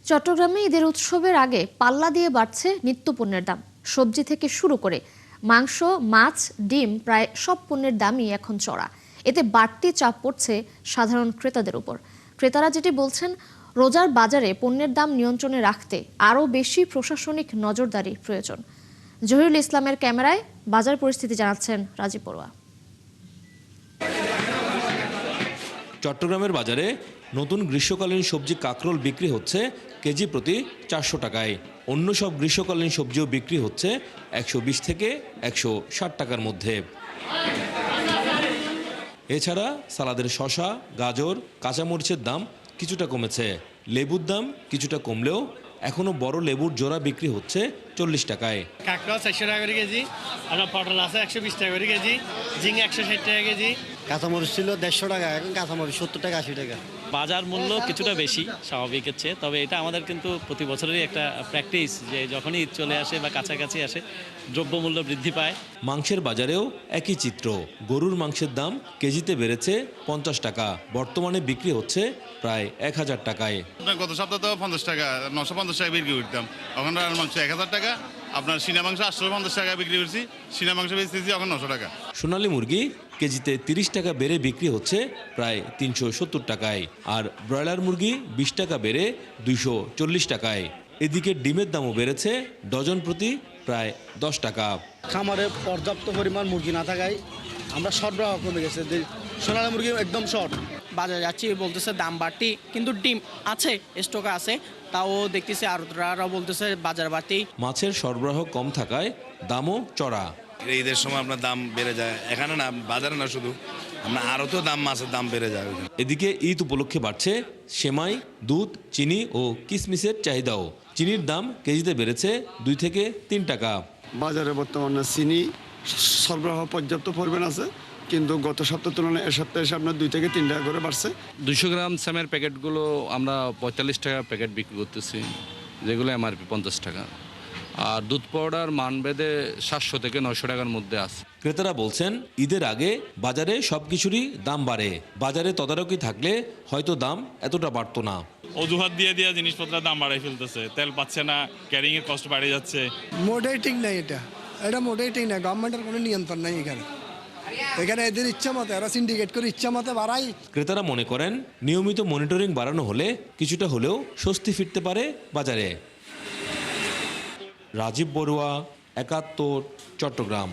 চট্টগ্রামে ঈদের উৎসবের আগে পাল্লা দিয়ে বাড়ছে নিত্যপণ্যের দাম। সবজি থেকে শুরু করে মাংস, মাছ, ডিম প্রায় সব পণ্যের দামই এখন চড়া। এতে বাড়তি চাপ পড়ছে সাধারণ ক্রেতাদের উপর। ক্রেতারা যেটি বলছেন, রোজার বাজারে পণ্যের দাম নিয়ন্ত্রণে রাখতে আরও বেশি প্রশাসনিক নজরদারি প্রয়োজন। জহিরুল ইসলামের ক্যামেরায় বাজার পরিস্থিতি জানাচ্ছেন রাজীব বড়ুয়া। চট্টগ্রামের বাজারে নতুন গ্রীষ্মকালীন সবজি কাঁকরোল বিক্রি হচ্ছে কেজি প্রতি 400 টাকায়। অন্য সব গ্রীষ্মকালীন সবজিও বিক্রি হচ্ছে 120 থেকে 160 টাকার মধ্যে। এছাড়া সালাদের শসা, গাজর, কাঁচামরিচের দাম কিছুটা কমেছে। লেবুর দাম কিছুটা কমলেও এখনো বড় লেবুর জোড়া বিক্রি হচ্ছে 40 টাকায়। কাঁকড়া 400 টাকা করে কেজি, আপনার পটল আছে 120 টাকা করে কেজি, ঝিঙে 160 টাকা কেজি। কাঁচামরিচ ছিল 150 টাকা, এখন কাঁচামরিচ 70 টাকা 80 টাকা। বাজার মূল্য কিছুটা বেশি স্বাভাবিকের চেয়ে, তবে এটা আমাদের কিন্তু প্রতি বছরেরই একটা প্র্যাকটিস যে যখনই ঈদ চলে আসে বা কাছাকাছি আসে দ্রব্যমূল্য বৃদ্ধি পায়। মাংসের বাজারেও একই চিত্র। গরুর মাংসের দাম কেজিতে বেড়েছে 50 টাকা, বর্তমানে বিক্রি হচ্ছে প্রায় 1000 টাকায়। গত সপ্তাহে তো 50 টাকা 950 টাকা বিক্রি করতাম, এখন মাংস 1000 টাকা। আপনার সিনা মাংস 850 টাকা বিক্রি করছি, সিনা মাংস বেচতেছি এখন 900 টাকা। সোনালী মুরগি কেজিতে 30 টাকা বেড়ে বিক্রি হচ্ছে প্রায় 370 টাকায়, আর ব্রয়লার মুরগি 20 টাকা বেড়ে 240 টাকায়। এদিকে ডিমের দামও বেড়েছে ডজন প্রতি প্রায় 10 টাকা। খামারে পর্যাপ্ত পরিমাণ মুরগি না থাকায় আমরা সরবরাহ কমে গেছে। সোনালী মুরগি একদম শর্ট। বাজারে যাচ্ছি বলতেছে দাম বাড়তি, কিন্তু ডিম আছে, স্টক আছে, তাও দেখতেছি আরও বলতেছে বাজার বাড়তি। মাছের সরবরাহ কম থাকায় দামও চড়া। ঈদের সময় আপনার দাম বেড়ে যায়, এখানে না বাজারে না শুধু আমরা আরও তো দাম, মাছের দাম বেড়ে যায়। এদিকে ঈদ উপলক্ষে বাড়ছে সেমাই, দুধ, চিনি ও কিশমিশের চাহিদাও। চিনির দাম কেজিতে বেড়েছে 2 থেকে 3 টাকা। বাজারে বর্তমানে চিনি সরবরাহ পর্যাপ্ত পরিমাণ আছে, কিন্তু গত সপ্তাহের তুলনায় এ সপ্তাহে এসে আপনার 2 থেকে 3 টাকা করে বাড়ছে। 200 গ্রাম স্যামের প্যাকেটগুলো আমরা 45 টাকা প্যাকেট বিক্রি করতেছি, যেগুলো এমআরপি 50 টাকা। আর দুধ পাউডার মানভেদে 700 থেকে 900 টাকার মধ্যে আছে। ক্রেতারা বলছেন, ঈদের আগে বাজারে সবকিছুরই দাম বাড়ে। বাজারে তদারকি থাকলে হয়তো দাম এতটা বাড়তো না। অজুহাত দিয়ে জিনিসপত্রের দাম বাড়াই ফেলতেছে, তেল পাচ্ছে না, ক্যারিং এর কষ্ট বাড়ে যাচ্ছে। মোটেই ঠিক নাই, এটা মোটেই ঠিক না। গভর্নমেন্টের কোনো নিয়ন্ত্রণ নাই এখানে এদের ইচ্ছা মতো এরা সিন্ডিকেট করে ইচ্ছা মতো বাড়াই। ক্রেতারা মনে করেন, নিয়মিত মনিটরিং বাড়ানো হলে কিছুটা হলেও স্বস্তি ফিরতে পারে বাজারে। রাজীব বড়ুয়া, 71, চট্টগ্রাম।